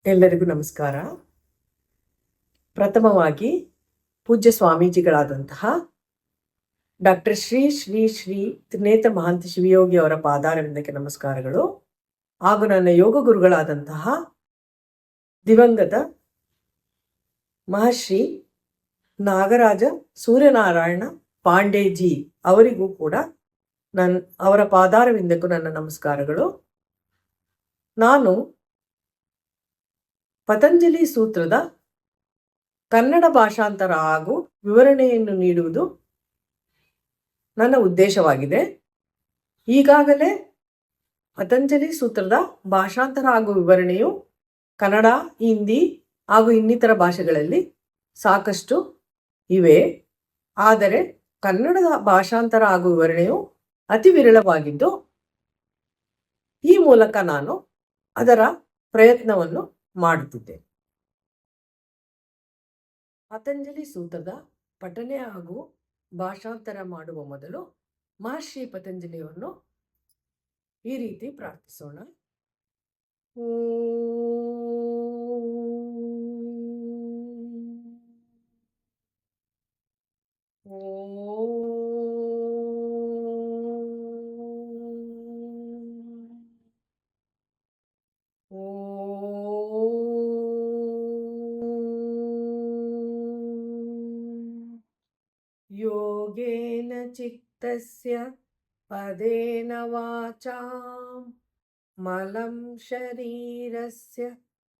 ಎಲ್ಲರಿಗೂ ನಮಸ್ಕಾರ. ಪ್ರಥಮವಾಗಿ ಪೂಜ್ಯ ಸ್ವಾಮೀಜಿಗಳಾದಂತಹ ಡಾಕ್ಟರ್ ಶ್ರೀ ಶ್ರೀ ಶ್ರೀ ತ್ರಿನೇತ್ರ ಮಹಾಂತ ಶಿವಯೋಗಿ ಅವರ ಪಾದಾರವಿಂದಕ್ಕೆ ನಮಸ್ಕಾರಗಳು. ಹಾಗೂ ನನ್ನ ಯೋಗ ಗುರುಗಳಾದಂತಹ ದಿವಂಗತ ಮಹರ್ಷಿ ನಾಗರಾಜ ಸೂರ್ಯನಾರಾಯಣ ಪಾಂಡೇಜಿ ಅವರಿಗೂ ಕೂಡ ಅವರ ಪಾದಾರವಿಂದಕ್ಕೂ ನನ್ನ ನಮಸ್ಕಾರಗಳು. ನಾನು ಪತಂಜಲಿ ಸೂತ್ರದ ಕನ್ನಡ ಭಾಷಾಂತರ ಹಾಗೂ ವಿವರಣೆಯನ್ನು ನೀಡುವುದು ನನ್ನ ಉದ್ದೇಶವಾಗಿದೆ. ಈಗಾಗಲೇ ಪತಂಜಲಿ ಸೂತ್ರದ ಭಾಷಾಂತರ ಹಾಗೂ ವಿವರಣೆಯು ಕನ್ನಡ, ಹಿಂದಿ ಹಾಗೂ ಇನ್ನಿತರ ಭಾಷೆಗಳಲ್ಲಿ ಸಾಕಷ್ಟು ಇವೆ. ಆದರೆ ಕನ್ನಡದ ಭಾಷಾಂತರ ಹಾಗೂ ವಿವರಣೆಯು ಅತಿ ವಿರಳವಾಗಿದ್ದು, ಈ ಮೂಲಕ ನಾನು ಅದರ ಪ್ರಯತ್ನವನ್ನು ಮಾಡುತ್ತಿದ್ದೆ. ಪತಂಜಲಿ ಸೂತ್ರದ ಪಠನೆ ಹಾಗೂ ಭಾಷಾಂತರ ಮಾಡುವ ಮೊದಲು ಮಹರ್ಷಿ ಪತಂಜಲಿಯನ್ನು ಈ ರೀತಿ ಪ್ರಾರ್ಥಿಸೋಣ. ಯೋಗೇನ ಚಿತ್ತಸ್ಯ ಪದೇನ ವಾಚಾಂ ಮಲಂ ಶರೀರಸ್ಯ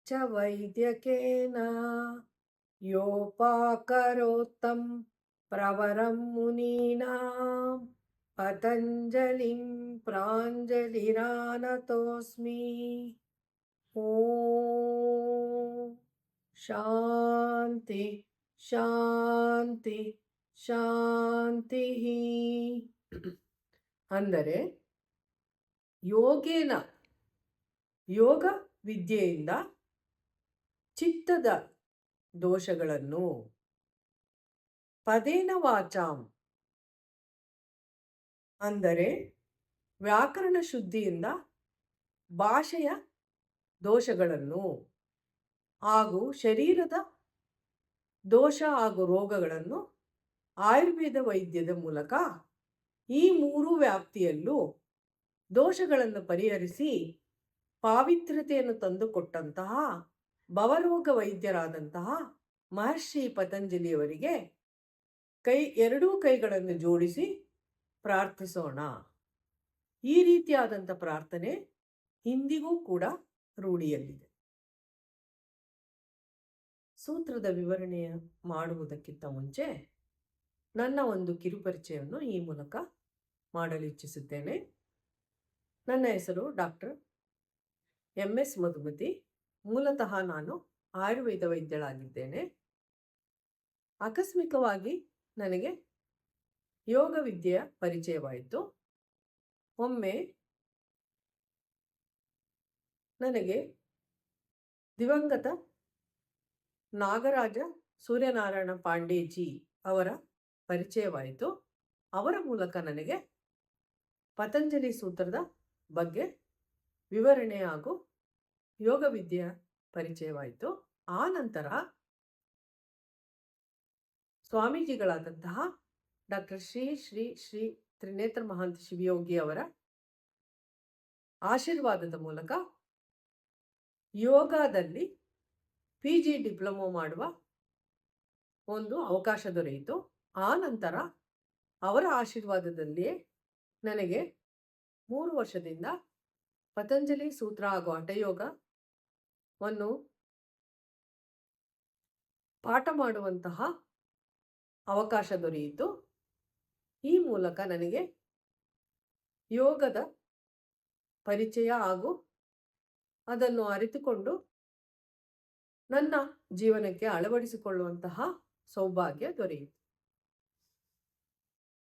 ಚ ವೈದ್ಯಕೇನ ಯೋಪಾಕರೋತ್ತಂ ಪ್ರವರಂ ಮುನೀನಾಂ ಪತಂಜಲಿಂ ಪ್ರಾಂಜಲಿರಾನತೋಸ್ಮಿ. ಓಂ ಶಾಂತಿ ಶಾಂತಿ ಶಾಂತಿ. ಅಂದರೆ ಯೋಗೇನ ಯೋಗ ವಿದ್ಯೆಯಿಂದ ಚಿತ್ತದ ದೋಷಗಳನ್ನು, ಪದೇನ ವಾಚಾಂ ಅಂದರೆ ವ್ಯಾಕರಣ ಶುದ್ಧಿಯಿಂದ ಭಾಷೆಯ ದೋಷಗಳನ್ನು ಹಾಗೂ ಶರೀರದ ದೋಷ ಹಾಗೂ ರೋಗಗಳನ್ನು ಆಯುರ್ವೇದ ವೈದ್ಯದ ಮೂಲಕ ಈ ಮೂರು ವ್ಯಾಪ್ತಿಯಲ್ಲೂ ದೋಷಗಳನ್ನು ಪರಿಹರಿಸಿ ಪಾವಿತ್ರ್ಯತೆಯನ್ನು ತಂದುಕೊಟ್ಟಂತಹ ಭವರೋಗ ವೈದ್ಯರಾದಂತಹ ಮಹರ್ಷಿ ಪತಂಜಲಿಯವರಿಗೆ ಎರಡೂ ಕೈಗಳನ್ನು ಜೋಡಿಸಿ ಪ್ರಾರ್ಥಿಸೋಣ. ಈ ರೀತಿಯಾದಂಥ ಪ್ರಾರ್ಥನೆ ಇಂದಿಗೂ ಕೂಡ ರೂಢಿಯಲ್ಲಿದೆ. ಸೂತ್ರದ ವಿವರಣೆಯ ಮಾಡುವುದಕ್ಕಿಂತ ಮುಂಚೆ ನನ್ನ ಒಂದು ಕಿರುಪರಿಚಯವನ್ನು ಈ ಮೂಲಕ ಮಾಡಲು ಇಚ್ಛಿಸುತ್ತೇನೆ. ನನ್ನ ಹೆಸರು ಡಾಕ್ಟರ್ MS ಮಧುಮತಿ. ಮೂಲತಃ ನಾನು ಆಯುರ್ವೇದ ವೈದ್ಯಳಾಗಿದ್ದೇನೆ. ಆಕಸ್ಮಿಕವಾಗಿ ನನಗೆ ಯೋಗ ವಿದ್ಯೆಯ ಪರಿಚಯವಾಯಿತು. ಒಮ್ಮೆ ನನಗೆ ದಿವಂಗತ ನಾಗರಾಜ ಸೂರ್ಯನಾರಾಯಣ ಪಾಂಡೇಜಿ ಅವರ ಪರಿಚಯವಾಯಿತು. ಅವರ ಮೂಲಕ ನನಗೆ ಪತಂಜಲಿ ಸೂತ್ರದ ಬಗ್ಗೆ ವಿವರಣೆ ಹಾಗೂ ಯೋಗ ವಿದ್ಯೆಯ ಪರಿಚಯವಾಯಿತು. ಆ ನಂತರ ಸ್ವಾಮೀಜಿಗಳಾದಂತಹ ಡಾಕ್ಟರ್ ಶ್ರೀ ಶ್ರೀ ಶ್ರೀ ತ್ರಿನೇತ್ರ ಮಹಾಂತ ಶಿವಯೋಗಿ ಅವರ ಆಶೀರ್ವಾದದ ಮೂಲಕ ಯೋಗದಲ್ಲಿ PG ಡಿಪ್ಲೊಮೊ ಮಾಡುವ ಒಂದು ಅವಕಾಶ ದೊರೆಯಿತು. ಆ ನಂತರ ಅವರ ಆಶೀರ್ವಾದದಲ್ಲಿಯೇ ನನಗೆ 3 ವರ್ಷದಿಂದ ಪತಂಜಲಿ ಸೂತ್ರ ಹಾಗೂ ಹಠಯೋಗವನ್ನು ಪಾಠ ಮಾಡುವಂತಹ ಅವಕಾಶ ದೊರೆಯಿತು. ಈ ಮೂಲಕ ನನಗೆ ಯೋಗದ ಪರಿಚಯ ಹಾಗೂ ಅದನ್ನು ಅರಿತುಕೊಂಡು ನನ್ನ ಜೀವನಕ್ಕೆ ಅಳವಡಿಸಿಕೊಳ್ಳುವಂತಹ ಸೌಭಾಗ್ಯ ದೊರೆಯಿತು.